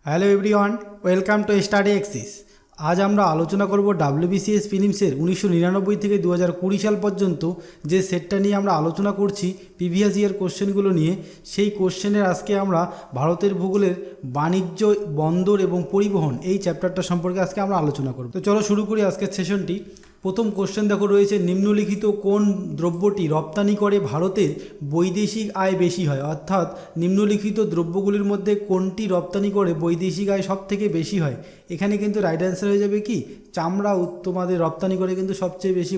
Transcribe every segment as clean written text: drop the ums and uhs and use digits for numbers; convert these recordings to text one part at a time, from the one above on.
Hello everyone, welcome to study axis. আজ আমরা আলোচনা করব ডাব্লিউবিসিএস ফিলিমসের 1999 থেকে 2020 সাল পর্যন্ত যে সেটটা নিয়ে আমরা আলোচনা করছি, প্রিভিয়াস ইয়ার কোশ্চেনগুলো নিয়ে। সেই কোশ্চেনের আজকে আমরা ভারতের ভূগোলের বাণিজ্য, বন্দর এবং পরিবহন এই চ্যাপ্টারটা সম্পর্কে আজকে আমরা আলোচনা করব। তো চলো শুরু করি আজকের সেশনটি। প্রথম কোশ্চেন দেখো রয়েছে, নিম্নলিখিত কোন দ্রব্যটি রপ্তানি করে ভারতের বৈদেশিক আয় বেশি হয়? অর্থাৎ নিম্নলিখিত দ্রব্যগুলির মধ্যে কোনটি রপ্তানি করে বৈদেশিক আয় সব থেকে বেশি হয়? এখানে কিন্তু রাইট অ্যান্সার হয়ে যাবে কি, চামড়া তোমাদের রপ্তানি করে কিন্তু সবচেয়ে বেশি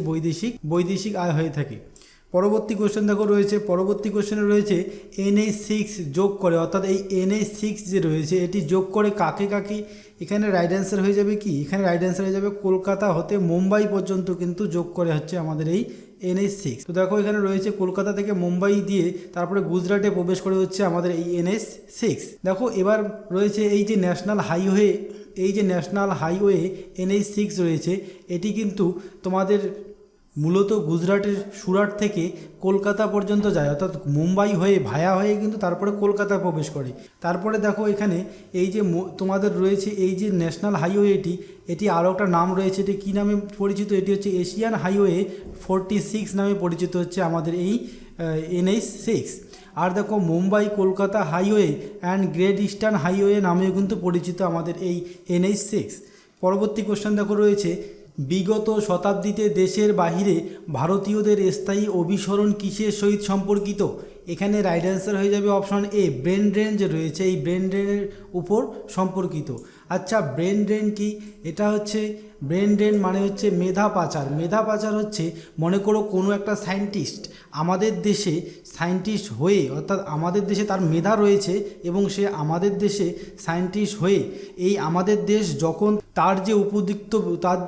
বৈদেশিক আয় হয়ে থাকে। পরবর্তী কোশ্চেন দেখো রয়েছে, পরবর্তী কোশ্চেনে রয়েছে NH6 যোগ করে, অর্থাৎ এই NH6 যে রয়েছে এটি যোগ করে কাকে কাকে? এখানে রাইট অ্যান্সার হয়ে যাবে কি, এখানে রাইট অ্যান্সার হয়ে যাবে কলকাতা হতে মুম্বাই পর্যন্ত কিন্তু যোগ করে হচ্ছে আমাদের এই NH6। তো দেখো এখানে রয়েছে কলকাতা থেকে মুম্বাই দিয়ে তারপরে গুজরাটে প্রবেশ করে হচ্ছে আমাদের এই NH6। দেখো এবার রয়েছে এই যে ন্যাশনাল হাইওয়ে NH6 রয়েছে, এটি কিন্তু তোমাদের মূলত গুজরাটের সুরাট থেকে কলকাতা পর্যন্ত যায়, অর্থাৎ মুম্বাই হয়ে ভায়া হয়ে কিন্তু তারপরে কলকাতা প্রবেশ করে। তারপরে দেখো এখানে এই যে তোমাদের রয়েছে এই যে ন্যাশনাল হাইওয়ে, এটি আরও একটা নাম রয়েছে, এটি কী নামে পরিচিত? এটি হচ্ছে এশিয়ান হাইওয়ে 46 নামে পরিচিত হচ্ছে আমাদের এই NH6। আর দেখো Mumbai Kolkata highway and great eastern highway নামেও কিন্তু পরিচিত আমাদের এই NH6। পরবর্তী কোশ্চেন দেখো রয়েছে, বিগত শতাব্দীতে দেশের বাহিরে ভারতীয়দের স্থায়ী অভিসরণ কিসের সহিত সম্পর্কিত? এখানে রাইট অ্যান্সার হয়ে যাবে অপশন এ, ব্রেন ড্রেন যে রয়েছে এই ব্রেন ড্রেনের উপর সম্পর্কিত। আচ্ছা, ব্রেন ড্রেন কি? এটা হচ্ছে ব্রেন ড্রেন মানে হচ্ছে মেধা পাচার। মেধা পাচার হচ্ছে, মনে করো কোনো একটা সায়েন্টিস্ট আমাদের দেশে সায়েন্টিস্ট হয়ে, অর্থাৎ আমাদের দেশে তার মেধা রয়েছে এবং সে আমাদের দেশে সায়েন্টিস্ট হয়ে এই আমাদের দেশ যখন তার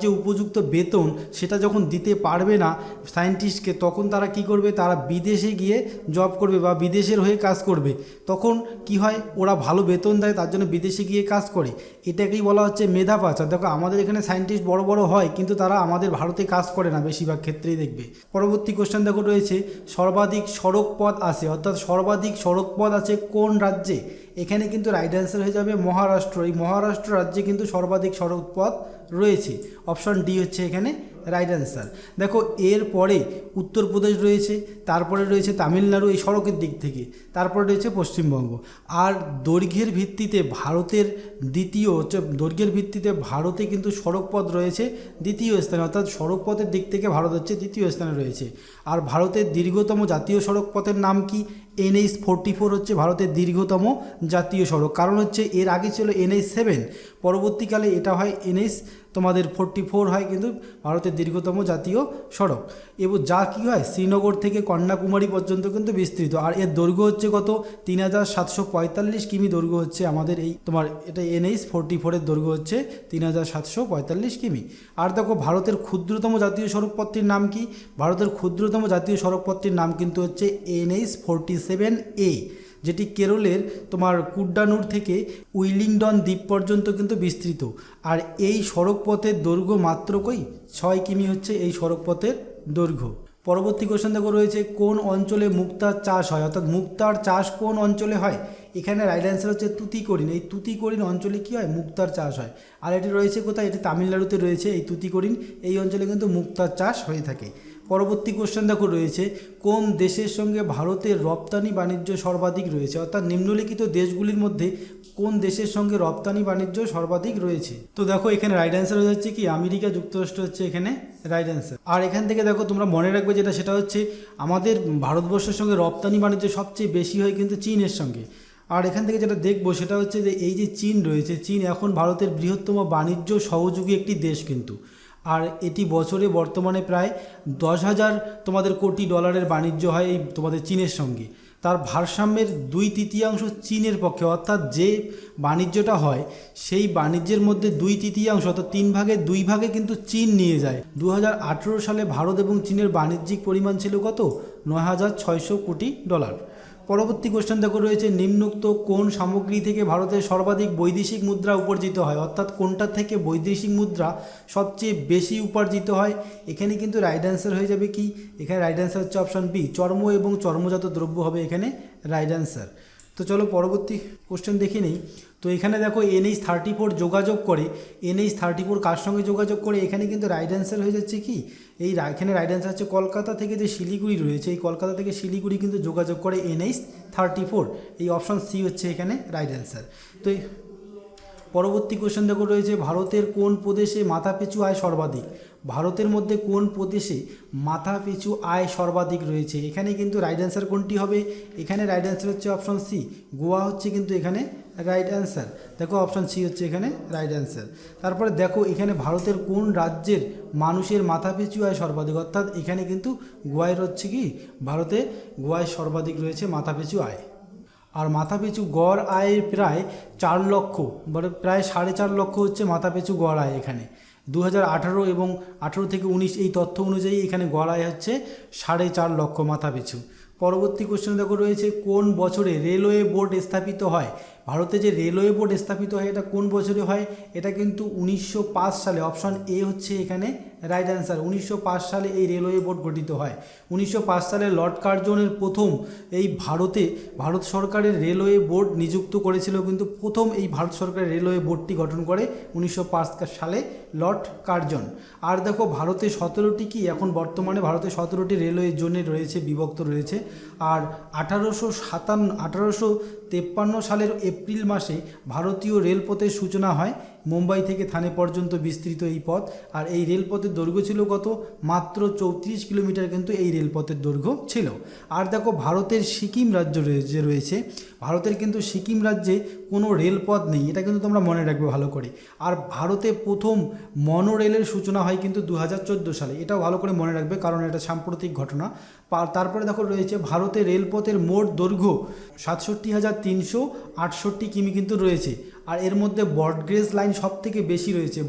যে উপযুক্ত বেতন সেটা যখন দিতে পারবে না সায়েন্টিস্টকে, তখন তারা কি করবে? তারা বিদেশে গিয়ে জব করবে বা বিদেশের হয়ে কাজ করবে। তখন কি হয়? ওরা ভালো বেতন দেয়, তার জন্য বিদেশে গিয়ে কাজ করে। এটাকেই বলা হচ্ছে মেধা পাচার। দেখো আমাদের এখানে সায়েন্টিস্ট বড় বড় হয় কিন্তু তারা আমাদের ভারতে কাজ করে না, বেশিরভাগ ক্ষেত্রেই দেখবে। পরবর্তী কোশ্চেন দেখো রয়েছে, সর্বাধিক সড়ক পথ আছে, অর্থাৎ সর্বাধিক সড়ক পথ আছে কোন রাজ্যে? এখানে কিন্তু রাইট অ্যান্সার হয়ে যাবে মহারাষ্ট্র। এই মহারাষ্ট্র রাজ্যে কিন্তু সর্বাধিক সড়ক পথ রয়েছে। অপশন ডি হচ্ছে এখানে রাইট অ্যান্সার। দেখো এরপরে উত্তরপ্রদেশ রয়েছে, তারপরে রয়েছে তামিলনাড়ু এই সড়কের দিক থেকে, তারপরে রয়েছে পশ্চিমবঙ্গ। আর দৈর্ঘ্যের ভিত্তিতে ভারতে কিন্তু সড়ক পথ রয়েছে দ্বিতীয় স্থানে, অর্থাৎ সড়ক পথের দিক থেকে ভারত হচ্ছে দ্বিতীয় স্থানে রয়েছে। আর ভারতের দীর্ঘতম জাতীয় সড়ক পথের নাম কি? NH44 হচ্ছে ভারতের দীর্ঘতম জাতীয় সড়ক। কারণ হচ্ছে এর আগে ছিল NH7, পরবর্তীকালে এটা হয় তোমাদের 44 হয় কিন্তু ভারতের দীর্ঘতম জাতীয় সড়ক। এবং যা কী হয়, শ্রীনগর থেকে কন্যাকুমারী পর্যন্ত কিন্তু বিস্তৃত। আর এর দৈর্ঘ্য হচ্ছে কত? 3745 কিমি দৈর্ঘ্য হচ্ছে আমাদের এই এটা NH44 দৈর্ঘ্য হচ্ছে 3745 কিমি। আর দেখো ভারতের ক্ষুদ্রতম জাতীয় সড়কপথটির নাম কি? ভারতের ক্ষুদ্রতম জাতীয় সড়কপথটির নাম কিন্তু হচ্ছে NH47A, যেটি কেরলের কুড্ডানুর থেকে উইলিংডন দ্বীপ পর্যন্ত কিন্তু বিস্তৃত। আর এই সড়কপথের দৈর্ঘ্য মাত্র 6 কিমি হচ্ছে এই সড়কপথের দৈর্ঘ্য। পরবর্তী কোশ্চেন দেখো রয়েছে, কোন অঞ্চলে মুক্তার চাষ হয়? অর্থাৎ মুক্তার চাষ কোন অঞ্চলে হয়? এখানে রাইট অ্যান্সার হচ্ছে তুতিকোরিন। এই তুতিকোরিন অঞ্চলে কী হয়? মুক্তার চাষ হয়। আর এটি রয়েছে কোথায়? এটি তামিলনাড়ুতে রয়েছে। এই তুতিকোরিন এই অঞ্চলে কিন্তু মুক্তার চাষ হয়ে থাকে। পরবর্তী কোশ্চেন দেখো রয়েছে, কোন দেশের সঙ্গে ভারতের রপ্তানি বাণিজ্য সর্বাধিক রয়েছে? অর্থাৎ নিম্নলিখিত দেশগুলির মধ্যে কোন দেশের সঙ্গে রপ্তানি বাণিজ্য সর্বাধিক রয়েছে? তো দেখো এখানে রাইট অ্যান্সার হয়ে যাচ্ছে কি, আমেরিকা যুক্তরাষ্ট্র হচ্ছে এখানে রাইট অ্যান্সার। আর এখান থেকে দেখো তোমরা মনে রাখবে সেটা হচ্ছে আমাদের ভারতবর্ষের সঙ্গে রপ্তানি বাণিজ্য সবচেয়ে বেশি হয় কিন্তু চীনের সঙ্গে। আর এখান থেকে যেটা দেখবো সেটা হচ্ছে যে এই যে চীন রয়েছে, চীন এখন ভারতের বৃহত্তম বাণিজ্য সহযোগী একটি দেশ কিন্তু। আর এটি বছরে বর্তমানে প্রায় 10,000 কোটি ডলারের বাণিজ্য হয় এই তোমাদের চীনের সঙ্গে। তার ভারসাম্যের 2/3 চীনের পক্ষে, অর্থাৎ যে বাণিজ্যটা হয় সেই বাণিজ্যের মধ্যে 2/3 অর্থাৎ 3/2 কিন্তু চীন নিয়ে যায়। 2018 সালে ভারত এবং চীনের বাণিজ্যিক পরিমাণ ছিল কত? 9,600 কোটি ডলার। পরবর্তী কোশ্চেন দেখো রয়েছে, নিম্নোক্ত কোন সামগ্রী থেকে ভারতের সর্বাধিক বৈদেশিক মুদ্রা উপার্জিত হয়? অর্থাৎ কোনটা থেকে বৈদেশিক মুদ্রা সবচেয়ে বেশি উপার্জিত হয়? এখানে কিন্তু রাইট অ্যান্সার হয়ে যাবে কি, এখানে রাইট অ্যান্সার হচ্ছে অপশন বি, চর্ম এবং চর্মজাত দ্রব্য হবে এখানে রাইট অ্যান্সার। তো চলো পরবর্তী কোশ্চেন দেখে নেই। তো এখানে দেখো NH-34 যোগাযোগ করে, NH-34 কার সঙ্গে যোগাযোগ করে, এখানে কিন্তু রাইট অ্যান্সার হয়ে যাচ্ছে কি, এখানে রাইট অ্যান্সার হচ্ছে কলকাতা থেকে যে শিলিগুড়ি রয়েছে, এই কলকাতা থেকে শিলিগুড়ি কিন্তু যোগাযোগ করে NH-34, এই অপশান সি হচ্ছে এখানে রাইট অ্যান্সার। তো পরবর্তী কোশ্চেন দেখো রয়েছে, ভারতের কোন প্রদেশে মাথাপিছু আয় সর্বাধিক? ভারতের মধ্যে কোন প্রদেশে মাথাপিছু আয় সর্বাধিক রয়েছে? এখানে কিন্তু রাইট অ্যান্সার কোনটি হবে? এখানে রাইট অ্যান্সার হচ্ছে অপশন সি, গোয়া হচ্ছে কিন্তু এখানে রাইট অ্যান্সার। দেখো অপশন সি হচ্ছে এখানে রাইট অ্যান্সার। তারপরে দেখো এখানে ভারতের কোন রাজ্যের মানুষের মাথাপিছু আয় সর্বাধিক, অর্থাৎ এখানে কিন্তু গোয়ায় হচ্ছে কি, ভারতে গোয়ায় সর্বাধিক রয়েছে মাথাপিছু আয়। আর মাথাপিছু গড় আয়ের প্রায় 4 লক্ষ, মানে প্রায় 4.5 লক্ষ হচ্ছে মাথাপিছু গড় আয় এখানে। 2018 এবং 18 থেকে 19 এই তথ্য অনুযায়ী এখানে গড় আয় হচ্ছে 4.5 লক্ষ মাথাপিছু। পরবর্তী কোশ্চেন দেখো রয়েছে, কোন বছরে রেলওয়ে বোর্ড স্থাপিত হয়? ভারতে যে রেলওয়ে বোর্ড স্থাপিত হয় এটা কোন বছরে হয়? এটা কিন্তু 1905 সালে, অপশন এ হচ্ছে এখানে রাইট অ্যান্সার। 1905 সালে এই রেলওয়ে বোর্ড গঠিত হয়। 1905 সালে লর্ড কার্জনের প্রথম এই ভারত সরকারের রেলওয়ে বোর্ড নিযুক্ত করেছিল, কিন্তু প্রথম এই ভারত সরকারের রেলওয়ে বোর্ডটি গঠন করে 1905 সালে লর্ড কার্জন। আর দেখো ভারতে 17টি কি, এখন বর্তমানে ভারতে 17টি রেলওয়ে জোনে রয়েছে, বিভক্ত রয়েছে। আর 1853 সালের এপ্রিল মাসে ভারতীয় রেলপথের সূচনা হয়। মুম্বাই থেকে থানে পর্যন্ত বিস্তৃত এই পথ। আর এই রেলপথের দৈর্ঘ্য ছিল কত? মাত্র 34 কিলোমিটার কিন্তু এই রেলপথের দৈর্ঘ্য ছিল। আর দেখো ভারতের সিকিম রাজ্য রয়েছে, ভারতের কিন্তু সিকিম রাজ্যে কোনো রেলপথ নেই, এটা কিন্তু তোমরা মনে রাখবে ভালো করে। আর ভারতে প্রথম মনোরেলের সূচনা হয় কিন্তু 2014 সালে, এটাও ভালো করে মনে রাখবে কারণ এটা সাম্প্রতিক ঘটনা। তারপরে দেখো রয়েছে, ভারতে রেলপথের মোট দৈর্ঘ্য 67,368 কিমি কিন্তু রয়েছে। আর এর মধ্যে ব্রডগেজ লাইন সব থেকে বেশি রয়েছে,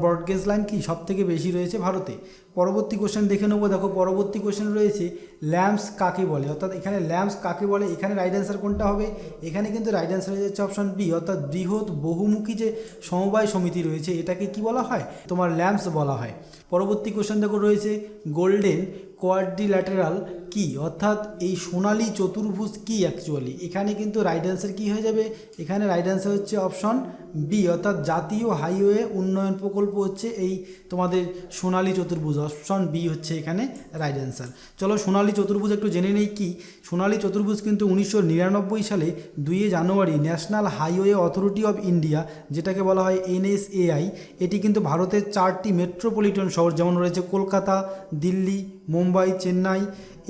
ব্রডগেজ লাইন কি সব থেকে বেশি রয়েছে ভারতে। পরবর্তী কোশ্চেন দেখে নেবো। দেখো পরবর্তী কোশ্চেন রয়েছে, ল্যাম্পস কাকে বলে? অর্থাৎ এখানে ল্যাম্পস কাকে বলে, এখানে রাইট অ্যান্সার কোনটা হবে? এখানে কিন্তু রাইট অ্যান্সার হয়ে যাচ্ছে অপশন বি, অর্থাৎ বৃহৎ বহুমুখী যে সমবায় সমিতি রয়েছে এটাকে কি বলা হয়? তোমার ল্যাম্পস বলা হয়। পরবর্তী কোশ্চেন দেখো রয়েছে, গোল্ডেন কোয়াড্রিল্যাটেরাল কি, অর্থাৎ এই সোনালী চতুর্ভুজ কি অ্যাকচুয়ালি? এখানে কিন্তু রাইট অ্যান্সার কী হয়ে যাবে? এখানে রাইট অ্যান্সার হচ্ছে অপশন বি, অর্থাৎ জাতীয় হাইওয়ে উন্নয়ন প্রকল্প হচ্ছে এই তোমাদের সোনালী চতুর্ভুজ। অপশন বি হচ্ছে এখানে রাইট অ্যান্সার। চলো সোনালী চতুর্ভুজ একটু জেনে নেই কি। সোনালী চতুর্ভুজ কিন্তু 1999 সালে 2 January national highway authority of India, যেটাকে বলা হয় NHAI, এটি কিন্তু ভারতের 4টি মেট্রোপলিটন শহর যেমন রয়েছে কলকাতা, দিল্লি, মুম্বাই, চেন্নাই,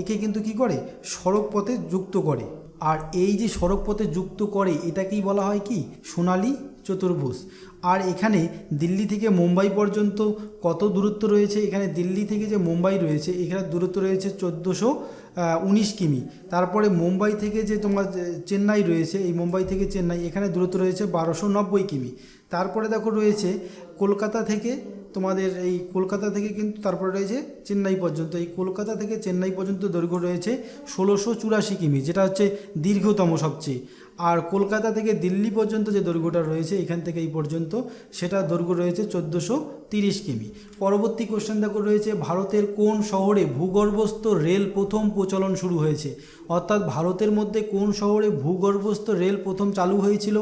একে কিন্তু কি করে, সড়ক পথে যুক্ত করে। আর এই যে সড়ক পথে যুক্ত করে এটাকেই বলা হয় কি, সোনালী চতুর্ভুজ। আর এখানে দিল্লি থেকে মুম্বাই পর্যন্ত কত দূরত্ব রয়েছে? এখানে দিল্লি থেকে যে মুম্বাই রয়েছে এখানে দূরত্ব রয়েছে 1419 কিমি। তারপরে মুম্বাই থেকে যে তোমার চেন্নাই রয়েছে, এই মুম্বাই থেকে চেন্নাই এখানে দূরত্ব রয়েছে 1290 কিমি। তারপরে দেখো রয়েছে কলকাতা থেকে তোমাদের এই কলকাতা থেকে কিন্তু তারপরে রয়েছে চেন্নাই পর্যন্ত, এই কলকাতা থেকে চেন্নাই পর্যন্ত দৈর্ঘ্য রয়েছে 1684 কিমি, যেটা হচ্ছে দীর্ঘতম সবচেয়ে। আর কলকাতা থেকে দিল্লি পর্যন্ত যে দৈর্ঘ্যটা রয়েছে এখান থেকে এই পর্যন্ত, সেটা দৈর্ঘ্য রয়েছে 1430 কিমি। পরবর্তী কোশ্চেন দেখো রয়েছে, ভারতের কোন শহরে ভূগর্ভস্থ রেল প্রথম প্রচলন শুরু হয়েছে? অর্থাৎ ভারতের মধ্যে কোন শহরে ভূগর্ভস্থ রেল প্রথম চালু হয়েছিল?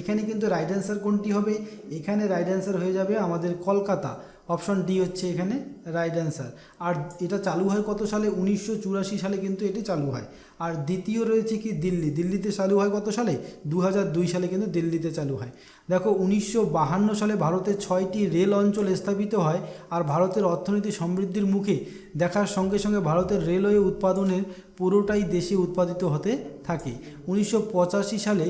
এখানে কিন্তু রাইট অ্যান্সার কোনটি হবে? এখানে রাইট অ্যান্সার হয়ে যাবে আমাদের কলকাতা। অপশন ডি হচ্ছে এখানে রাইট অ্যান্সার। আর এটা চালু হয় কত সালে? 1984 সালে কিন্তু এটি চালু হয়। আর দ্বিতীয় রয়েছে কি দিল্লি, দিল্লিতে চালু হয় কত সালে? 2002 সালে কিন্তু দিল্লিতে চালু হয়। দেখো 1952 সালে ভারতে 6টি রেল অঞ্চল স্থাপিত হয়। আর ভারতের অর্থনীতি সমৃদ্ধির মুখে দেখার সঙ্গে সঙ্গে ভারতের রেলওয়ে উৎপাদনের পুরোটাই দেশে উৎপাদিত হতে থাকে। 1985 সালে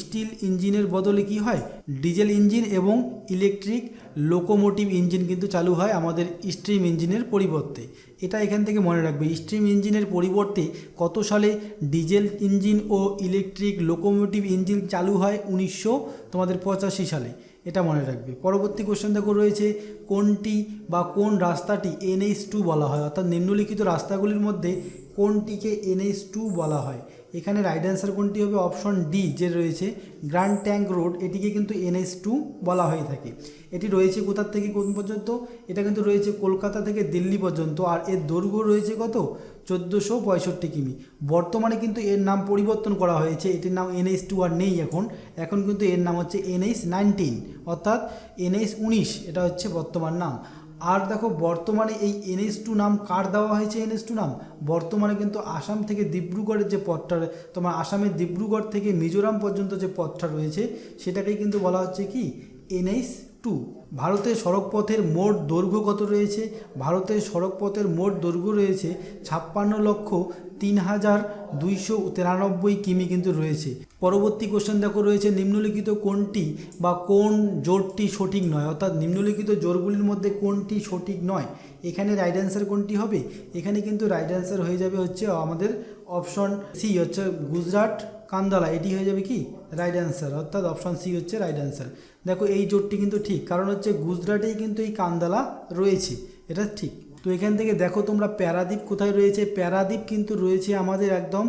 স্টিল ইঞ্জিনের বদলে কি হয়? ডিজেল ইঞ্জিন এবং ইলেকট্রিক লোকোমোটিভ ইঞ্জিন কিন্তু চালু হয় আমাদের স্টিম ইঞ্জিনের পরিবর্তে। এটা এখান থেকে মনে রাখবে, স্টিম ইঞ্জিনের পরিবর্তে কত সালে ডিজেল ইঞ্জিন ও ইলেকট্রিক লোকোমোটিভ ইঞ্জিন চালু হয়? 1985 সালে, এটা মনে রাখবে। পরবর্তী কোশ্চেন দেখো রয়েছে, কোনটি বা কোন রাস্তাটি NH2 বলা হয়? অর্থাৎ নিম্নলিখিত রাস্তাগুলির মধ্যে কোনটিকে NH2 বলা হয়? এখানে রাইট অ্যান্সার কোনটি হবে? অপশন ডি যে রয়েছে গ্র্যান্ড ট্যাঙ্ক রোড, এটিকে কিন্তু NH2 বলা হয়ে থাকে। এটি রয়েছে কোথা থেকে কোন পর্যন্ত? এটা কিন্তু রয়েছে কলকাতা থেকে দিল্লি পর্যন্ত। আর এর দৈর্ঘ্য রয়েছে কত? 1465 কিমি। বর্তমানে কিন্তু এর নাম পরিবর্তন করা হয়েছে, এটির নাম NH2 আর নেই এখন কিন্তু এর নাম হচ্ছে NH19 অর্থাৎ NH19, এটা হচ্ছে বর্তমান নাম। আর দেখো বর্তমানে এই NH2 নাম কার দেওয়া হয়েছে? NH2 নাম বর্তমানে কিন্তু আসাম থেকে ডিব্রুগড়ের যে পথটা, তোমার আসামের ডিব্রুগড় থেকে মিজোরাম পর্যন্ত যে পথটা রয়েছে সেটাকেই কিন্তু বলা হচ্ছে কি NH2। ভারতের সড়কপথের মোট দৈর্ঘ্য কত রয়েছে? ভারতের সড়কপথের মোট দৈর্ঘ্য রয়েছে 56,03,293 কিমি কিন্তু রয়েছে। পরবর্তী কোশ্চেন দেখো রয়েছে, নিম্নলিখিত কোনটি বা কোন জোরটি সঠিক নয়? অর্থাৎ নিম্নলিখিত জোরগুলির মধ্যে কোনটি সঠিক নয়? এখানে রাইট অ্যান্সার কোনটি হবে? এখানে কিন্তু রাইট অ্যান্সার হয়ে যাবে হচ্ছে আমাদের অপশন সি, হচ্ছে গুজরাট কান্দালা, এটি হয়ে যাবে কি রাইট অ্যান্সার, অর্থাৎ অপশন সি হচ্ছে রাইট অ্যান্সার। দেখো এই জোটটি কিন্তু ঠিক, কারণ হচ্ছে গুজরাটেই কিন্তু এই কান্দালা রয়েছে, এটা ঠিক। তো এখান থেকে দেখো তোমরা প্যারাদ্বীপ কোথায় রয়েছে? প্যারাদ্বীপ কিন্তু রয়েছে আমাদের একদম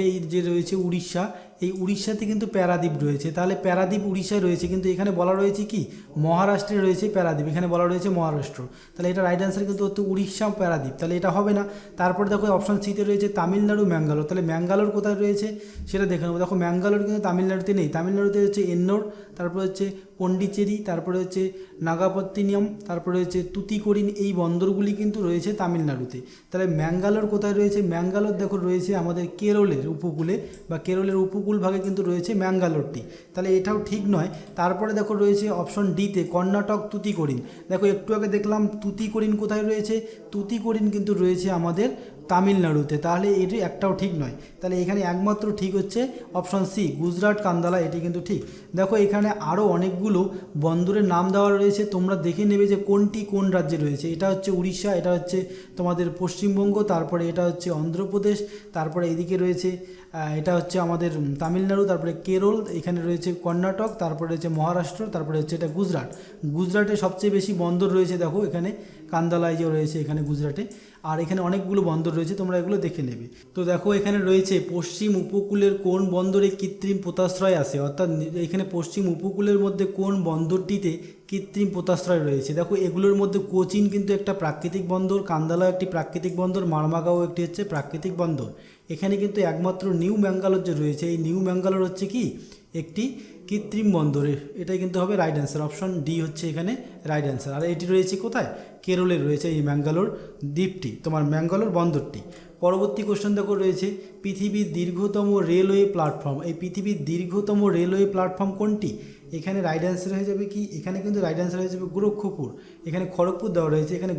এই যে রয়েছে উড়িষ্যা, এই উড়িষ্যাতে কিন্তু প্যারাদ্বীপ রয়েছে। তাহলে প্যারাদ্বীপ উড়িষ্যায় রয়েছে, কিন্তু এখানে বলা রয়েছে কি মহারাষ্ট্রে রয়েছে প্যারাদ্বীপ, এখানে বলা রয়েছে মহারাষ্ট্র। তাহলে এটা রাইট অ্যান্সার কিন্তু হচ্ছে উড়িষ্যা প্যারাদ্বীপ, তাহলে এটা হবে না। তারপরে দেখো অপশন সিতে রয়েছে তামিলনাড়ু ম্যাঙ্গালোর, তাহলে ম্যাঙ্গালোর কোথায় রয়েছে সেটা দেখে নেবো। দেখো ম্যাঙ্গালোর কিন্তু তামিলনাড়ুতে নেই, তামিলনাড়ুতে হচ্ছে এন্নোর, তারপরে হচ্ছে পন্ডিচেরি, তারপরে হচ্ছে নাগাপত্তিনিয়াম, তারপরে হচ্ছে তুতিকোরিন, এই বন্দরগুলি কিন্তু রয়েছে তামিলনাড়ুতে। তাহলে ম্যাঙ্গালোর কোথায় রয়েছে? ম্যাঙ্গালোর দেখো রয়েছে আমাদের কেরলের উপকূলে, বা কেরলের উপকূল ভাগে কিন্তু রয়েছে ম্যাঙ্গালোরটি, তাহলে এটাও ঠিক নয়। তারপরে দেখো রয়েছে অপশন ডিতে কর্ণাটক তুতিকোরিন। দেখো একটু আগে দেখলাম তুতিকোরিন কোথায় রয়েছে? তুতিকোরিন কিন্তু রয়েছে আমাদের তামিলনাড়ুতে, তাহলে এটি একটাও ঠিক নয়। তাহলে এখানে একমাত্র ঠিক হচ্ছে অপশন সি গুজরাট কান্দালা, এটি কিন্তু ঠিক। দেখো এখানে আরও অনেকগুলো বন্দরের নাম দেওয়া রয়েছে, তোমরা দেখে নেবে যে কোনটি কোন রাজ্যে রয়েছে। এটা হচ্ছে উড়িষ্যা, এটা হচ্ছে তোমাদের পশ্চিমবঙ্গ, তারপরে এটা হচ্ছে অন্ধ্রপ্রদেশ, তারপরে এদিকে রয়েছে এটা হচ্ছে আমাদের তামিলনাড়ু, তারপরে কেরল, এখানে রয়েছে কর্ণাটক, তারপরে রয়েছে মহারাষ্ট্র, তারপরে হচ্ছে এটা গুজরাট। গুজরাটে সবচেয়ে বেশি বন্দর রয়েছে, দেখো এখানে কান্দালায় যে রয়েছে এখানে গুজরাটে, আর এখানে অনেকগুলো বন্দর রয়েছে, তোমরা এগুলো দেখে নেবে। তো দেখো এখানে রয়েছে পশ্চিম উপকূলের কোন বন্দরে কৃত্রিম পোতাশ্রয় আছে? অর্থাৎ এখানে পশ্চিম উপকূলের মধ্যে কোন বন্দরটিতে কৃত্রিম পোতাশ্রয় রয়েছে? দেখো এগুলোর মধ্যে কোচিন কিন্তু একটা প্রাকৃতিক বন্দর, কান্দালাও একটি প্রাকৃতিক বন্দর, মারমাগাঁও একটি হচ্ছে প্রাকৃতিক বন্দর। এখানে কিন্তু একমাত্র নিউ ম্যাঙ্গালোর যে রয়েছে, এই নিউ ম্যাঙ্গালোর হচ্ছে কি একটি কৃত্রিম বন্দরে, এটাই কিন্তু হবে রাইট অ্যান্সার, অপশন ডি হচ্ছে এখানে রাইট অ্যান্সার। আর এটি রয়েছে কোথায়? কেরলে রয়েছে এই ম্যাঙ্গালোর দ্বীপটি, তোমার ম্যাঙ্গালোর বন্দরটি। পরবর্তী কোশ্চেন দেখো রয়েছে, পৃথিবীর দীর্ঘতম রেলওয়ে প্ল্যাটফর্ম, এই পৃথিবীর দীর্ঘতম রেলওয়ে প্ল্যাটফর্ম কোনটি? এখানে রাইট অ্যান্সার হয়ে যাবে কি, এখানে কিন্তু রাইট অ্যান্সার হয়ে যাবে গোরক্ষপুর, এখানে খড়গপুর দেওয়া রয়েছে, এখানে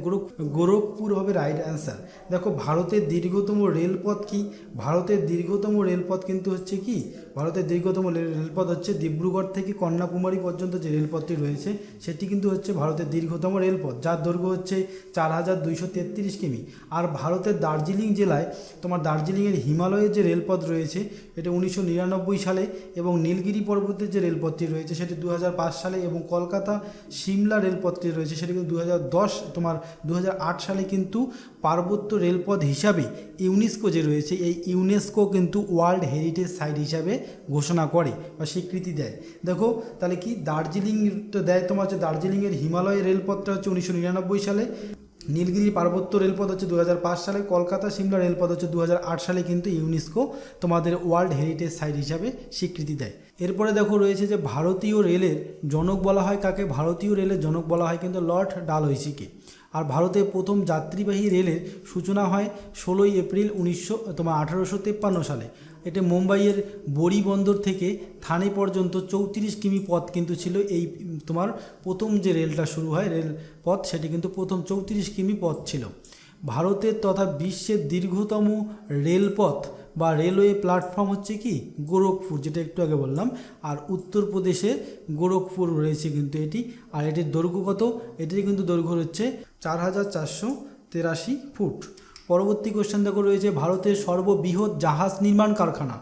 গোরখপুর হবে রাইট অ্যান্সার। দেখো ভারতের দীর্ঘতম রেলপথ কি? ভারতের দীর্ঘতম রেলপথ কিন্তু হচ্ছে কি, ভারতের দীর্ঘতম রেলপথ হচ্ছে ডিব্রুগড় থেকে কন্যাকুমারী পর্যন্ত যে রেলপথটি রয়েছে সেটি কিন্তু হচ্ছে ভারতের দীর্ঘতম রেলপথ, যার দৈর্ঘ্য হচ্ছে 4,233 কিমি। আর ভারতের দার্জিলিং জেলায় তোমার দার্জিলিংয়ের হিমালয়ের যে রেলপথ রয়েছে এটা 1999 সালে, এবং নীলগিরি পর্বতের যে রেলপথটি রয়েছে সেটি 2005 সালে, এবং কলকাতা সিমলা রেলপথটি রয়েছে সেটি কিন্তু 2008 সালে কিন্তু পার্বত্য রেলপথ হিসাবে ইউনেস্কো যে রয়েছে এই ইউনেস্কো কিন্তু ওয়ার্ল্ড হেরিটেজ সাইট হিসাবে ঘোষণা করে বা স্বীকৃতি দেয়। দেখো তাহলে কি দার্জিলিংটা দেয় তোমার হচ্ছে দার্জিলিংয়ের হিমালয় রেলপথটা হচ্ছে 1999 সালে, নীলগিরি পার্বত্য রেলপথ হচ্ছে 2005 সালে, কলকাতা সিমলা রেলপথ হচ্ছে 2008 সালে কিন্তু ইউনেস্কো তোমাদের ওয়ার্ল্ড হেরিটেজ সাইট হিসাবে স্বীকৃতি দেয়। এরপরে দেখো রয়েছে যে ভারতীয় রেলের জনক বলা হয় কাকে? ভারতীয় রেলের জনক বলা হয় কিন্তু লর্ড ডালহৌসিকে। আর ভারতের প্রথম যাত্রীবাহী রেলের সূচনা হয় 16 এপ্রিল 1853 সালে। এটা মুম্বাইয়ের বোরি বন্দর থেকে থানে পর্যন্ত 34 কিমি পথ কিন্তু ছিল। এই তোমার প্রথম যে রেলটা শুরু হয় রেলপথ সেটি কিন্তু প্রথম 34 কিমি পথ ছিল। ভারতের তথা বিশ্বের দীর্ঘতম রেলপথ বা রেলওয়ে প্ল্যাটফর্ম হচ্ছে কি গোরখপুর, যেটা একটু আগে বললাম। আর উত্তরপ্রদেশে গোরখপুর রয়েছে কিন্তু এটি। আর এটির দৈর্ঘ্য কত? এটির কিন্তু দৈর্ঘ্য হচ্ছে 4,483 ফুট। পরবর্তী কোশ্চেন দেখো রয়েছে ভারতের সর্ববৃহৎ জাহাজ নির্মাণ কারখানা।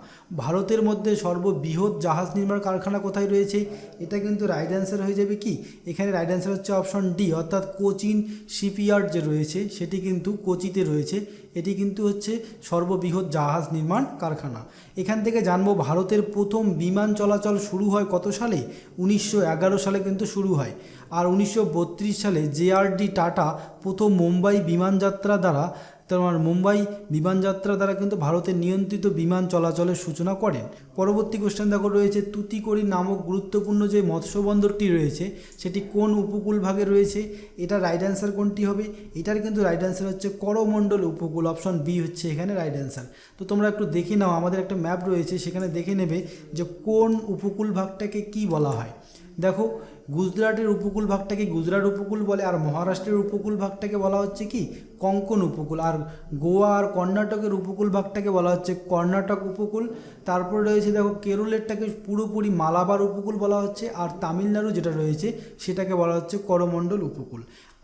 ভারতের মধ্যে সর্ববৃহৎ জাহাজ নির্মাণ কারখানা কোথায় রয়েছে? এটা কিন্তু রাইট অ্যান্সার হয়ে যাবে কি, এখানে রাইট অ্যান্সার হচ্ছে অপশন ডি, অর্থাৎ কোচিন শিপইয়ার্ড যে রয়েছে সেটি কিন্তু কোচিতে রয়েছে। এটি কিন্তু হচ্ছে সর্ববৃহৎ জাহাজ নির্মাণ কারখানা। এখান থেকে জানবো ভারতের প্রথম বিমান চলাচল শুরু হয় কত সালে? 1911 সালে কিন্তু শুরু হয়। আর 1932 সালে জেআরডি টাটা প্রথম মুম্বাই বিমানযাত্রা দ্বারা তোমার মুম্বাই বিমানযাত্রা দ্বারা কিন্তু ভারতের নিয়ন্ত্রিত বিমান চলাচলের সূচনা করেন। পরবর্তী কোশ্চেন দেখো রয়েছে তুতিকোরিন নামক গুরুত্বপূর্ণ যে মৎস্য বন্দরটি রয়েছে সেটি কোন উপকূল ভাগে রয়েছে? এটা রাইট অ্যান্সার কোনটি হবে? এটার কিন্তু রাইট অ্যান্সার হচ্ছে করমণ্ডল উপকূল, অপশন বি হচ্ছে এখানে রাইট অ্যান্সার। তো তোমরা একটু দেখে নাও, আমাদের একটা ম্যাপ রয়েছে সেখানে দেখে নেবে যে কোন উপকূল ভাগটাকে কি বলা হয়। দেখো গুজরাটের উপকূল ভাগটাকে গুজরাট উপকূল বলে, আর মহারাষ্ট্রের উপকূল ভাগটাকে বলা হচ্ছে কি কোঙ্কণ উপকূল, আর গোয়া আর কর্ণাটকের উপকূল ভাগটাকে বলা হচ্ছে কর্ণাটক উপকূল। তারপরে রয়েছে দেখো কেরলেরটাকে পুরোপুরি মালাবার উপকূল বলা হচ্ছে, আর তামিলনাড়ু যেটা রয়েছে সেটাকে বলা হচ্ছে করমণ্ডল উপকূল।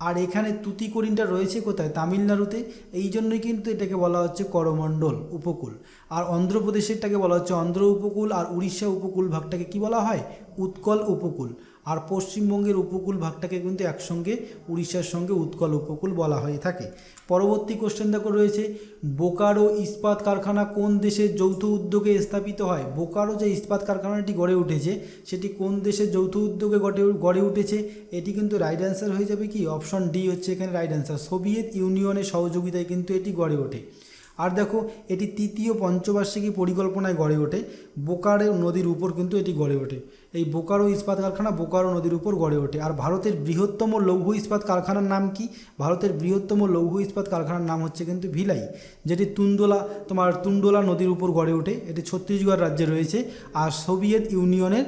আর এখানে তুতিকোরিনটা রয়েছে কোথায়? তামিলনাড়ুতে, এই জন্যই কিন্তু এটাকে বলা হচ্ছে করমণ্ডল উপকূল। আর অন্ধ্রপ্রদেশেরটাকে বলা হচ্ছে অন্ধ্র উপকূল, আর উড়িষ্যা উপকূল ভাগটাকে কি বলা হয়? উৎকল উপকূল। আর পশ্চিমবঙ্গের উপকূল ভাগটাকে কিন্তু একসঙ্গে উড়িষ্যার সঙ্গে উৎকল উপকূল বলা হয়ে থাকে। পরবর্তী কোশ্চেন দেখো রয়েছে বোকারো ইস্পাত কারখানা কোন দেশের যৌথ উদ্যোগে স্থাপিত হয়? বোকারো যে ইস্পাত কারখানাটি গড়ে উঠেছে সেটি কোন দেশের যৌথ উদ্যোগে গড়ে উঠেছে? এটি কিন্তু রাইট অ্যান্সার হয়ে যাবে কি অপশন ডি হচ্ছে এখানে রাইট অ্যান্সার। সোভিয়েত ইউনিয়নের সহযোগিতায় কিন্তু এটি গড়ে ওঠে। আর দেখো এটি তৃতীয় পঞ্চবার্ষিকী পরিকল্পনায় গড়ে ওঠে, বোকারো নদীর উপর কিন্তু এটি গড়ে ওঠে। এই বোকারো ইস্পাত কারখানা বোকারো নদীর উপর গড়ে ওঠে। আর ভারতের বৃহত্তম লৌহ ইস্পাত কারখানার নাম কি? ভারতের বৃহত্তম লৌহ ইস্পাত কারখানার নাম হচ্ছে কিন্তু ভিলাই, যেটি তুন্ডোলা নদীর উপর গড়ে ওঠে। এটি ছত্তিশগড় রাজ্যে রয়েছে। আর সোভিয়েত ইউনিয়নের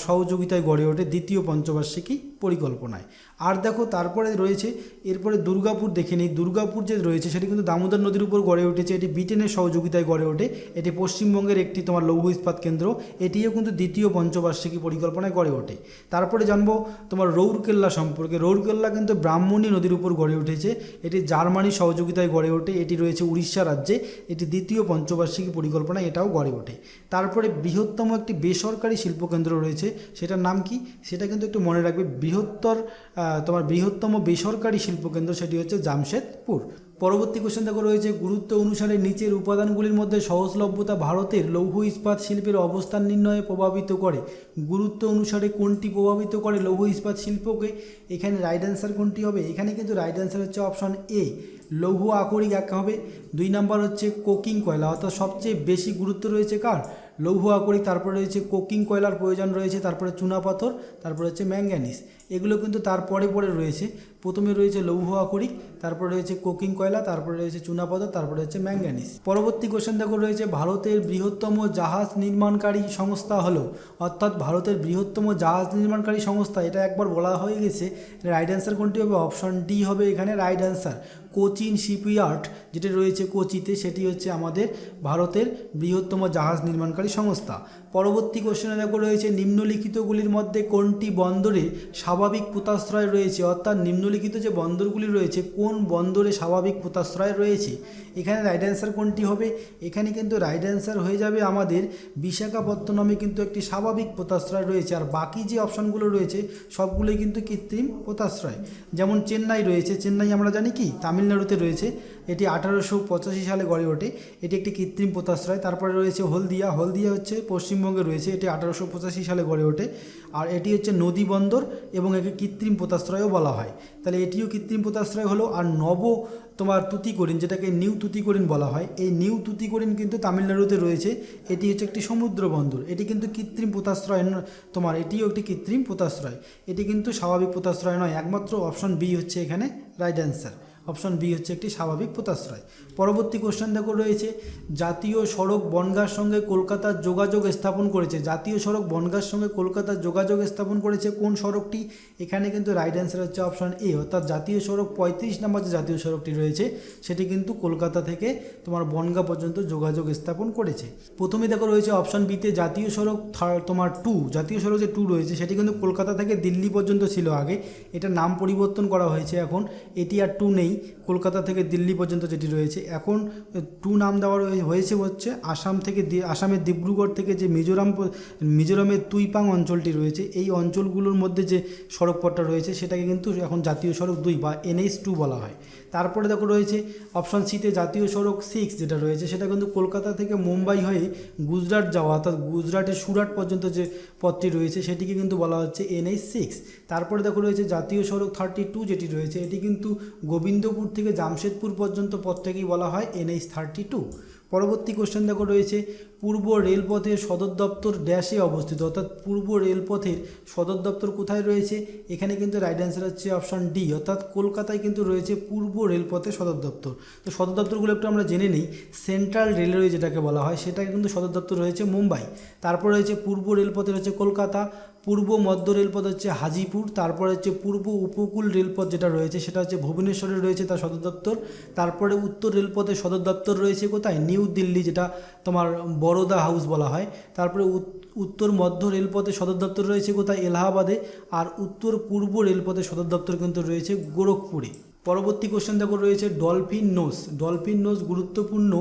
সহযোগিতায় গড়ে ওঠে দ্বিতীয় পঞ্চবার্ষিকী পরিকল্পনায়। আর দেখো তারপরে রয়েছে এরপরে দুর্গাপুর দেখে নিই। দুর্গাপুর যে রয়েছে সেটি কিন্তু দামোদর নদীর উপর গড়ে উঠেছে, এটি ব্রিটেনের সহযোগিতায় গড়ে ওঠে। এটি পশ্চিমবঙ্গের একটি লৌহ ইস্পাত কেন্দ্র, এটিও কিন্তু দ্বিতীয় পঞ্চবার্ষিকী পরিকল্পনায় গড়ে ওঠে। তারপরে জানবো রৌরকেল্লা সম্পর্কে। রৌরকেল্লা কিন্তু ব্রাহ্মণী নদীর উপর গড়ে উঠেছে, এটি জার্মানির সহযোগিতায় গড়ে ওঠে, এটি রয়েছে উড়িষ্যা রাজ্যে, এটি দ্বিতীয় পঞ্চবার্ষিকী পরিকল্পনায় এটাও গড়ে ওঠে। তারপরে বৃহত্তম একটি বেসরকারি শিল্পকেন্দ্র রয়েছে, সেটার নাম কি? সেটা কিন্তু একটু মনে রাখবে, বৃহত্তম বেসরকারি শিল্পকেন্দ্র সেটি হচ্ছে জামশেদপুর। পরবর্তী কোশ্চেন দেখো রয়েছে গুরুত্ব অনুসারে নিচের উপাদানগুলির মধ্যে সহজলভ্যতা ভারতের লৌহ ইস্পাত শিল্পের অবস্থান নির্ণয়ে প্রভাবিত করে। গুরুত্ব অনুসারে কোনটি প্রভাবিত করে লৌহ ইস্পাত শিল্পকে? এখানে রাইট অ্যান্সার কোনটি হবে? এখানে কিন্তু রাইট অ্যান্সার হচ্ছে অপশন এ, লৌহ আকরিক এক হবে। 2 নাম্বার হচ্ছে কোকিং কয়লা, অর্থাৎ সবচেয়ে বেশি গুরুত্ব রয়েছে কার? লৌহ আকরিক। তারপরে রয়েছে কোকিং কয়লার প্রয়োজন রয়েছে, তারপরে চুনাপাথর, তারপরে হচ্ছে ম্যাঙ্গানিজ। এগুলো কিন্তু তারপরে রয়েছে। প্রথমে রয়েছে লৌহ আকরিক, তারপরে রয়েছে কোকিং কয়লা, তারপরে রয়েছে চুনাপাথর, তারপরে হচ্ছে ম্যাঙ্গানিজ। পরবর্তী কোশ্চেন দেখো রয়েছে ভারতের বৃহত্তম জাহাজ নির্মাণকারী সংস্থা হলো, অর্থাৎ ভারতের বৃহত্তম জাহাজ নির্মাণকারী সংস্থা, এটা একবার বলা হয়ে গেছে। রাইট অ্যান্সার কোনটি হবে? অপশন ডি হবে এখানে রাইট অ্যান্সার। কোচিন শিপইয়ার্ড যেটি রয়েছে কোচিতে, সেটি হচ্ছে আমাদের ভারতের বৃহত্তম জাহাজ নির্মাণকারী সংস্থা। পরবর্তী কোশ্চেনে দেখো রয়েছে নিম্নলিখিতগুলির মধ্যে কোনটি বন্দরে স্বাভাবিক পোতাশ্রয় রয়েছে? অর্থাৎ নিম্নলিখিত যে বন্দরগুলি রয়েছে কোন বন্দরে স্বাভাবিক পোতাশ্রয় রয়েছে? এখানে রাইট অ্যান্সার কোনটি হবে? এখানে কিন্তু রাইট অ্যান্সার হয়ে যাবে আমাদের বিশাখাপত্তনমে কিন্তু একটি স্বাভাবিক পোতাশ্রয় রয়েছে। আর বাকি যে অপশানগুলো রয়েছে সবগুলোই কিন্তু কৃত্রিম পোতাশ্রয়। যেমন চেন্নাই রয়েছে, চেন্নাই আমরা জানি কি তামিলনাড়ুতে রয়েছে, এটি 1885 সালে গড়ে ওঠে, এটি একটি কৃত্রিম পোতাশ্রয়। তারপরে রয়েছে হলদিয়া, হলদিয়া হচ্ছে পশ্চিমবঙ্গে রয়েছে, এটি 1885 সালে গড়ে ওঠে, আর এটি হচ্ছে নদী বন্দর এবং একে কৃত্রিম পোতাশ্রয়ও বলা হয়। তাহলে এটিও কৃত্রিম পোতাশ্রয় হলো। আর তুতিকোরিন, যেটাকে নিউ তুতিকোরিন বলা হয়, এই নিউ তুতিকোরিন কিন্তু তামিলনাড়ুতে রয়েছে, এটি হচ্ছে একটি সমুদ্র বন্দর, এটি কিন্তু কৃত্রিম পোতাশ্রয় এটিও একটি কৃত্রিম পোতাশ্রয়, এটি কিন্তু স্বাভাবিক পোতাশ্রয় নয়। একমাত্র অপশন বি হচ্ছে এখানে রাইট অ্যান্সার, অপশন বি হচ্ছে একটি স্বাভাবিক পোতাশ্রয়। পরবর্তী কোশ্চেন দেখো রয়েছে জাতীয় সড়ক বনগাঁর সঙ্গে কলকাতার যোগাযোগ স্থাপন করেছে। জাতীয় সড়ক বনগাঁর সঙ্গে কলকাতার যোগাযোগ স্থাপন করেছে কোন সড়কটি? এখানে কিন্তু রাইট অ্যান্সার হচ্ছে অপশন এ, অর্থাৎ জাতীয় সড়ক 35 নম্বর যে জাতীয় সড়কটি রয়েছে সেটি কিন্তু কলকাতা থেকে বনগাঁ পর্যন্ত যোগাযোগ স্থাপন করেছে। প্রথমে দেখো রয়েছে অপশন বিতে জাতীয় সড়ক জাতীয় সড়ক যে 2 রয়েছে সেটি কিন্তু কলকাতা থেকে দিল্লি পর্যন্ত ছিল আগে, এটা নাম পরিবর্তন করা হয়েছে, এখন এটি আর 2 নেই, কলকাতা থেকে দিল্লি পর্যন্ত যেটি রয়েছে এখন 2 নাম দেওয়া হয়েছে হচ্ছে আসামের ডিব্রুগড় থেকে যে মিজোরামের তুইপাং অঞ্চলটি রয়েছে, এই অঞ্চলগুলোর মধ্যে যে সড়কপথটা রয়েছে সেটাকে কিন্তু এখন জাতীয় সড়ক 2 বা NH2 বলা হয়। তারপরে দেখো রয়েছে অপশন সিতে জাতীয় সড়ক 6 যেটা রয়েছে সেটা কিন্তু কলকাতা থেকে মুম্বাই হয়ে গুজরাট যাওয়া অর্থাৎ গুজরাটের সুরাট পর্যন্ত যে পথটি রয়েছে সেটিকে কিন্তু বলা হচ্ছে NH6। তারপরে দেখো রয়েছে জাতীয় সড়ক 32 যেটি রয়েছে এটি কিন্তু গোবিন্দপুর থেকে জামশেদপুর পর্যন্ত পথটাকেই বলা হয় NH32। পরবর্তী কোশ্চেন দেখো রয়েছে পূর্ব রেলপথের সদর দপ্তর ড্যাশে অবস্থিত, অর্থাৎ পূর্ব রেলপথের সদর দপ্তর কোথায় রয়েছে, এখানে কিন্তু রাইট অ্যান্সার হচ্ছে অপশন ডি, অর্থাৎ কলকাতায় কিন্তু রয়েছে পূর্ব রেলপথের সদর দপ্তর। তো সদর দপ্তরগুলো একটু আমরা জেনে নিই। সেন্ট্রাল রেলওয়ে যেটাকে বলা হয় সেটাকে কিন্তু সদর দপ্তর রয়েছে মুম্বাই। তারপর রয়েছে পূর্ব রেলপথের হচ্ছে কলকাতা, পূর্ব মধ্য রেলপথ হচ্ছে হাজিপুর, তারপরে হচ্ছে পূর্ব উপকূল রেলপথ যেটা রয়েছে সেটা হচ্ছে ভুবনেশ্বরে রয়েছে তার সদর দপ্তর। তারপরে উত্তর রেলপথের সদর দপ্তর রয়েছে কোথায়, নিউ দিল্লি, যেটা তোমার বরোদা হাউস বলা হয়। তারপরে উত্তর মধ্য রেলপথের সদর দপ্তর রয়েছে কোথায়, এলাহাবাদে। আর উত্তর পূর্ব রেলপথের সদর দপ্তর কিন্তু রয়েছে গোরখপুরে। পরবর্তী কোশ্চেন দেখো রয়েছে ডলফিন নোজ। ডলফিন নোজ গুরুত্বপূর্ণ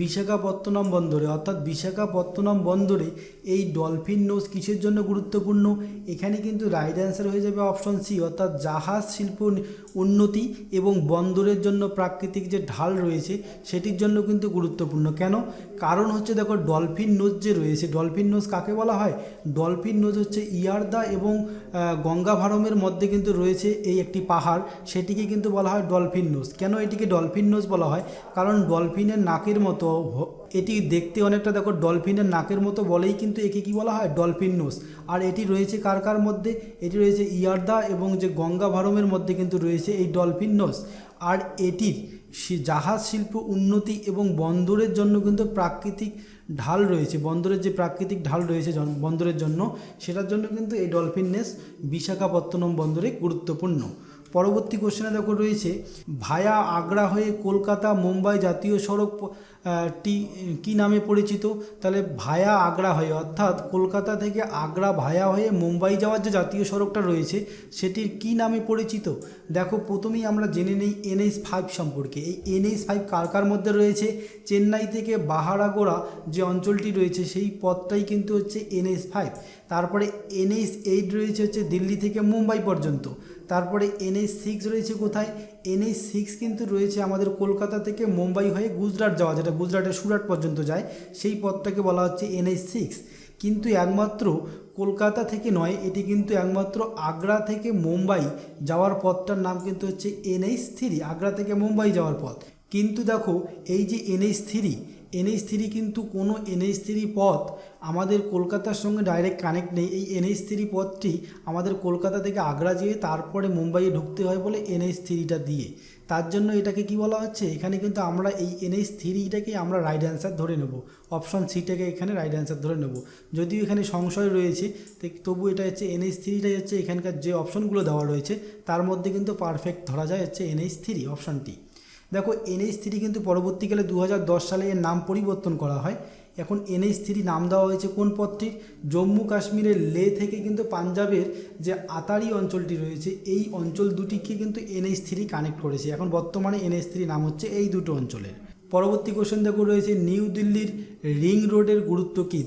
বিশাখাপত্তনম বন্দরে, অর্থাৎ বিশাখাপত্তনম বন্দরে এই ডলফিন নোজ কিসের জন্য গুরুত্বপূর্ণ, এখানে কিন্তু রাইট অ্যান্সার হয়ে যাবে অপশন সি, অর্থাৎ জাহাজ শিল্প উন্নতি এবং বন্দরের জন্য প্রাকৃতিক যে ঢাল রয়েছে সেটির জন্য কিন্তু গুরুত্বপূর্ণ। কেন, কারণ হচ্ছে দেখো ডলফিন নোজ যে রয়েছে, ডলফিন নোজ কাকে বলা হয়, ডলফিন নোজ হচ্ছে ইয়ারদা এবং গঙ্গাভারমের মধ্যে কিন্তু রয়েছে এই একটি পাহাড়, সেটিকে কিন্তু বলা হয় ডলফিন নোজ। কেন এটিকে ডলফিন নোজ বলা হয়, কারণ ডলফিনের নাকের মতো এটি দেখতে অনেকটা দেখো ডলফিনের নাকের মতো বলেই কিন্তু একে কি বলা হয়, ডলফিন নোজ। আর এটি রয়েছে কার কার মধ্যে, এটি রয়েছে ইয়ারদা এবং যে গঙ্গাভারমের মধ্যে কিন্তু রয়েছে এই ডলফিন নোজ। আর এটির জাহাজ শিল্প উন্নতি এবং বন্দরের জন্য কিন্তু প্রাকৃতিক ঢাল রয়েছে, বন্দরের যে প্রাকৃতিক ঢাল রয়েছে বন্দরের জন্য, সেটার জন্য কিন্তু এই ডলফিন নোজ বিশাখাপত্তনম বন্দরে গুরুত্বপূর্ণ। পরবর্তী কোশ্চেনে দেখো রয়েছে ভায়া আগ্রা হয়ে কলকাতা মুম্বাই জাতীয় সড়ক টি কী নামে পরিচিত, তাহলে ভায়া আগ্রা হয়ে, অর্থাৎ কলকাতা থেকে আগ্রা ভায়া হয়ে মুম্বাই যাওয়ার যে জাতীয় সড়কটা রয়েছে সেটির কী নামে পরিচিত। দেখো প্রথমেই আমরা জেনে নেই NH5 সম্পর্কে। এই NH5 কার কার মধ্যে রয়েছে, চেন্নাই থেকে বাহারাগোড়া যে অঞ্চলটি রয়েছে সেই পথটাই কিন্তু হচ্ছে NH5। তারপরে NH8 রয়েছে হচ্ছে দিল্লি থেকে মুম্বাই পর্যন্ত। তারপরে NH6 রয়েছে কোথায়, NH6 কিন্তু রয়েছে আমাদের কলকাতা থেকে মুম্বাই হয়ে গুজরাট যাওয়া, যেটা গুজরাটের সুরাট পর্যন্ত যায়, সেই পথটাকে বলা হচ্ছে NH6। কিন্তু একমাত্র কলকাতা থেকে নয়, এটি কিন্তু একমাত্র আগ্রা থেকে মুম্বাই যাওয়ার পথটার নাম কিন্তু হচ্ছে NH3, আগ্রা থেকে মুম্বাই যাওয়ার পথ। কিন্তু দেখো এই যে NH3 কিন্তু কোনো NH3 পথ আমাদের কলকাতার সঙ্গে ডাইরেক্ট কানেক্ট নেই। এই NH3 পথটি আমাদের কলকাতা থেকে আগ্রা যেয়ে তারপরে মুম্বাইয়ে ঢুকতে হয় বলে NH3টা দিয়ে, তার জন্য এটাকে কি বলা হচ্ছে, এখানে কিন্তু আমরা এই NH3টাকে আমরা রাইট অ্যান্সার ধরে নেব, অপশন সিটাকে এখানে রাইট অ্যান্সার ধরে নেব। যদিও এখানে সংশয় রয়েছে তবু এটা হচ্ছে NH3টাই হচ্ছে এখানকার যে অপশনগুলো দেওয়া রয়েছে তার মধ্যে কিন্তু পারফেক্ট ধরা যায় হচ্ছে NH3 অপশনটি। দেখো NH3 কিন্তু পরবর্তীকালে 2010 সালে এর নাম পরিবর্তন করা হয়। এখন NH3 নাম দেওয়া হয়েছে কোন পথটির, জম্মু কাশ্মীরের লে থেকে কিন্তু পাঞ্জাবের যে আতারি অঞ্চলটি রয়েছে এই অঞ্চল দুটিকে কিন্তু NH3 কানেক্ট করেছে। এখন বর্তমানে NH3 নাম হচ্ছে এই দুটো অঞ্চলের। পরবর্তী কোশ্চেন দেখো রয়েছে নিউ দিল্লির রিং রোডের গুরুত্ব কী।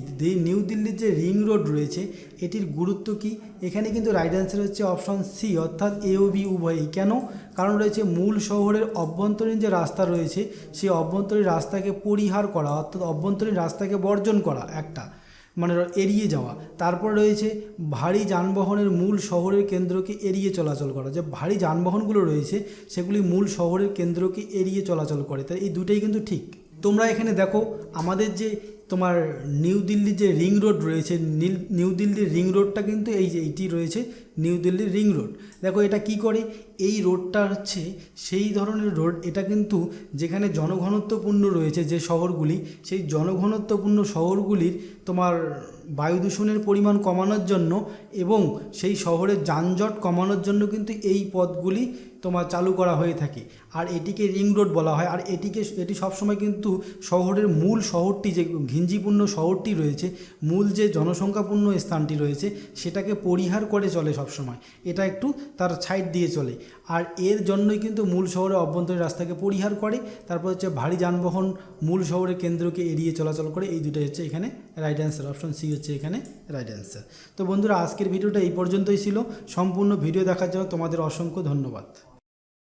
নিউ দিল্লির যে রিং রোড রয়েছে এটির গুরুত্ব কী, এখানে কিন্তু রাইট অ্যান্সার হচ্ছে অপশন সি, অর্থাৎ A ও B উভয়ই। কেন, কারণ রয়েছে মূল শহরের অভ্যন্তরীণ যে রাস্তা রয়েছে সেই অভ্যন্তরীণ রাস্তাকে পরিহার করা, অর্থাৎ অভ্যন্তরীণ রাস্তাকে বর্জন করা, একটা মানে এড়িয়ে যাওয়া। তারপর রয়েছে ভারী যানবাহনের মূল শহরের কেন্দ্রকে এড়িয়ে চলাচল করা, যে ভারী যানবাহনগুলো রয়েছে সেগুলি মূল শহরের কেন্দ্রকে এড়িয়ে চলাচল করে, তাই এই দুটোই কিন্তু ঠিক। তোমরা এখানে দেখো আমাদের যে তোমার নিউ দিল্লির যে রিং রোড রয়েছে, নিউ দিল্লির রিং রোডটা কিন্তু এই যে এইটি রয়েছে নিউ দিল্লির রিং রোড। দেখো এটা কি করে, এই রোডটা হচ্ছে সেই ধরনের রোড, এটা কিন্তু যেখানে জনঘনত্বপূর্ণ রয়েছে যে শহরগুলি, সেই জনঘনত্বপূর্ণ শহরগুলির তোমার বায়ু দূষণের পরিমাণ কমানোর জন্য এবং সেই শহরের যানজট কমানোর জন্য কিন্তু এই পথগুলি তোমার চালু করা হয়ে থাকে। আর এটিকে রিং রোড বলা হয়। আর এটি সবসময় কিন্তু শহরের মূল শহরটি যে ঘিঞ্জিপূর্ণ শহরটি রয়েছে, মূল যে জনসংখ্যাপূর্ণ স্থানটি রয়েছে সেটাকে পরিহার করে চলে সবসময়, এটা একটু তার সাইড দিয়ে চলে। আর এর জন্যই কিন্তু মূল শহরের অভ্যন্তরীণ রাস্তাকে পরিহার করে। তারপর হচ্ছে ভারী যানবাহন মূল শহরের কেন্দ্রকে এড়িয়ে চলাচল করে, এই দুটোই হচ্ছে এখানে রাইট অ্যান্সার, অপশন সি হচ্ছে এখানে রাইট অ্যান্সার। তো বন্ধুরা আজকের ভিডিওটা এই পর্যন্তই ছিল। সম্পূর্ণ ভিডিও দেখার জন্য তোমাদের অসংখ্য ধন্যবাদ।